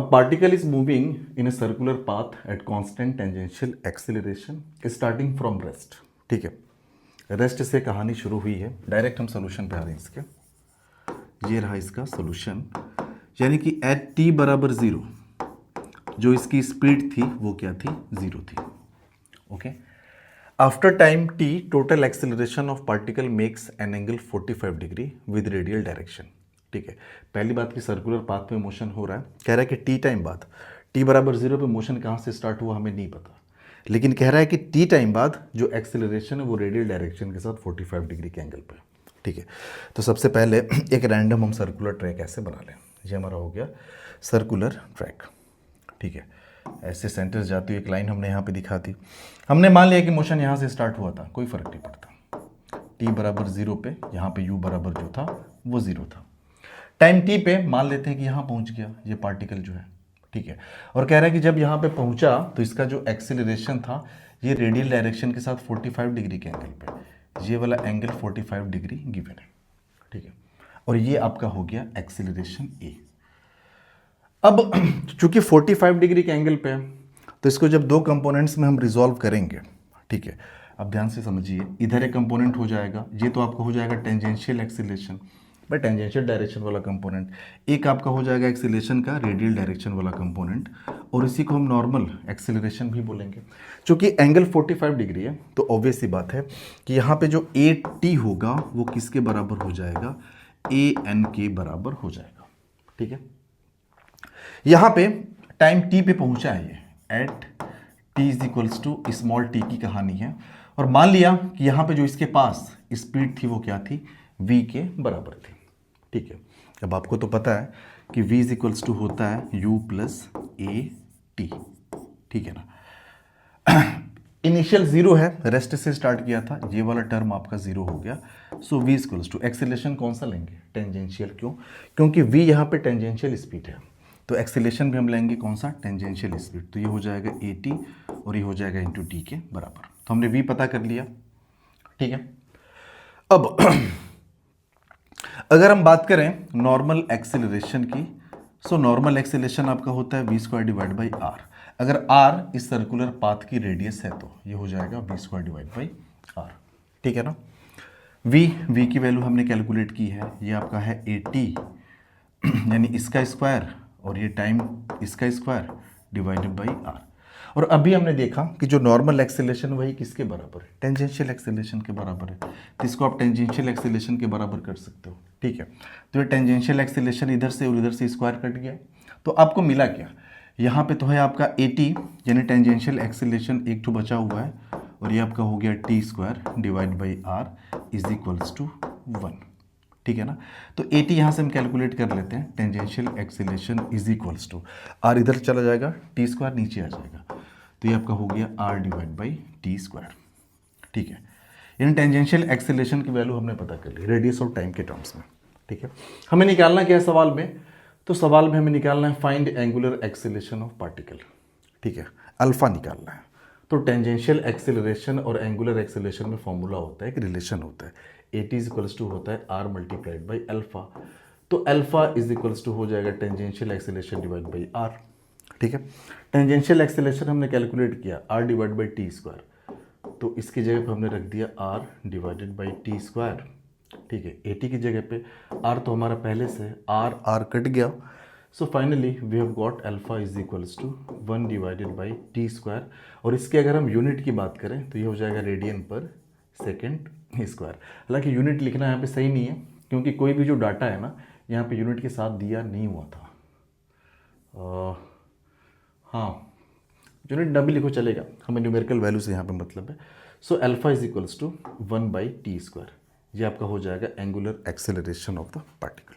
particle is moving in a circular path at constant tangential acceleration starting from rest. ठीक है, rest से कहानी शुरू हुई है, डायरेक्ट हम सोल्यूशन पे आ रहे हैं इसके। ये रहा इसका सोल्यूशन, यानी कि एट टी बराबर ज़ीरो जो इसकी स्पीड थी वो क्या थी, ज़ीरो थी। Okay, after time T total acceleration of particle makes an angle 45 degree with radial direction. ठीक है, पहली बात की सर्कुलर पाथ में मोशन हो रहा है, कह रहा है कि टी टाइम बाद, टी बराबर ज़ीरो पे मोशन कहाँ से स्टार्ट हुआ हमें नहीं पता, लेकिन कह रहा है कि टी टाइम बाद जो एक्सेलरेशन है वो रेडियल डायरेक्शन के साथ 45 डिग्री के एंगल पे। ठीक है, तो सबसे पहले एक रैंडम हम सर्कुलर ट्रैक ऐसे बना लें। ये हमारा हो गया सर्कुलर ट्रैक। ठीक है, ऐसे सेंटर जाती हुई एक लाइन हमने यहाँ पे दिखा दी। हमने मान लिया कि मोशन यहाँ से स्टार्ट हुआ था, कोई फ़र्क नहीं पड़ता, टी बराबर ज़ीरो पे, यहाँ पे यू बराबर जो था वो ज़ीरो था। टाइम टी पे मान लेते हैं कि यहाँ पहुँच गया ये पार्टिकल जो है। ठीक है, और कह रहा है कि जब यहाँ पे पहुँचा तो इसका जो एक्सेलरेशन था ये रेडियल डायरेक्शन के साथ 45 डिग्री के एंगल पे, ये वाला एंगल 45 डिग्री गिवन है। ठीक है, और ये आपका हो गया एक्सेलरेशन ए। अब चूंकि 45 डिग्री के एंगल पे तो इसको जब दो कंपोनेंट्स में हम रिजॉल्व करेंगे, ठीक है, अब ध्यान से समझिए, इधर एक कंपोनेंट हो जाएगा, ये तो आपका हो जाएगा tangential acceleration by tangential direction वाला कंपोनेंट, एक आपका हो जाएगा एक्सेलरेशन का रेडियल डायरेक्शन वाला कंपोनेंट, और इसी को हम नॉर्मल एक्सेलरेशन भी बोलेंगे। चूंकि एंगल 45 डिग्री है तो ऑब्वियस सी बात है कि यहाँ पे जो ए टी होगा वो किसके बराबर हो जाएगा, ए एन के बराबर हो जाएगा। ठीक है, यहाँ पे टाइम टी पे पहुँचा है ये, at T is equals to small T की कहानी है, और मान लिया कि यहाँ पे जो इसके पास स्पीड थी वो क्या थी, v के बराबर थी। ठीक है, अब आपको तो पता है कि v इज इक्वल्स टू होता है u प्लस ए टी। ठीक है ना, इनिशियल जीरो है, रेस्ट से स्टार्ट किया था, ये वाला टर्म आपका जीरो हो गया। सो v इक्वल्स टू एक्सेलरेशन कौन सा लेंगे, टेंजेंशियल। क्यों, क्योंकि v यहाँ पे टेंजेंशियल स्पीड है, तो एक्सेलरेशन भी हम लेंगे कौन सा, टेंजेंशियल स्पीड, तो ये हो जाएगा ए टी और ये हो जाएगा इंटू टी के बराबर। तो हमने v पता कर लिया। ठीक है, अब अगर हम बात करें नॉर्मल एक्सेलरेशन की, सो नॉर्मल एक्सेलरेशन आपका होता है V square divide by R. अगर आर इस सर्कुलर पाथ की रेडियस है तो ये हो जाएगा V square divide by R. ठीक है ना, वी की वैल्यू हमने कैलकुलेट की है, ये आपका है ए टी यानी इसका स्क्वायर और ये टाइम इसका स्क्वायर डिवाइडेड बाई आर। और अभी हमने देखा कि जो नॉर्मल एक्सेलरेशन वही किसके बराबर है, टेंजेंशियल एक्सेलरेशन के बराबर है, तो इसको आप टेंजेंशियल एक्सेलरेशन के बराबर कर सकते हो। ठीक है, तो ये टेंजेंशियल एक्सेलरेशन इधर से और इधर से स्क्वायर कट गया, तो आपको मिला क्या, यहाँ पे तो है आपका ए टी यानी टेंजेंशियल एक्सेलरेशन एक तो बचा हुआ है, और ये आपका हो गया T square divide by R is equals to 1। ठीक है ना, तो ए टी यहाँ से हम कैलकुलेट कर लेते हैं, tangential acceleration is equals to R इधर चला जाएगा, टी स्क्वायर नीचे आ जाएगा, तो ये आपका हो गया R divide by T square. ठीक है, इन टेंजेंशियल एक्सेलरेशन की वैल्यू हमने पता कर ली रेडियस और टाइम के टर्म्स में। ठीक है, हमें निकालना क्या है सवाल में, तो सवाल में हमें निकालना है find angular acceleration of particle. ठीक है, अल्फा निकालना है, तो टेंजेंशियल एक्सेलरेशन और एंगुलर एक्सेलरेशन में फॉर्मूला होता है, एक रिलेशन होता है, A T is equals to होता है आर मल्टीप्लाइड बाई अल्फा, तो अल्फा इज इक्वल्स टू हो जाएगा tangential acceleration divide by R. ठीक है, टेंजेंशियल एक्सेलरेशन हमने कैलकुलेट किया R divide by T square, तो इसकी जगह पर हमने रख दिया are divided by T square. ठीक है, ए टी की जगह पे आर तो हमारा पहले से आर आर कट गया, so finally we have got alpha is equals to 1 divided by T square, और इसके अगर हम यूनिट की बात करें तो ये हो जाएगा रेडियन पर सेकेंड स्क्वायर। हालांकि यूनिट लिखना यहाँ पे सही नहीं है, क्योंकि कोई भी जो डाटा है ना यहाँ पे यूनिट के साथ दिया नहीं हुआ था। हाँ, यूनिट ना भी लिखो चलेगा, हमें न्यूमेरिकल वैल्यू से यहाँ पे मतलब है। So alpha is equals to 1 by T square, ये आपका हो जाएगा angular acceleration of the particle.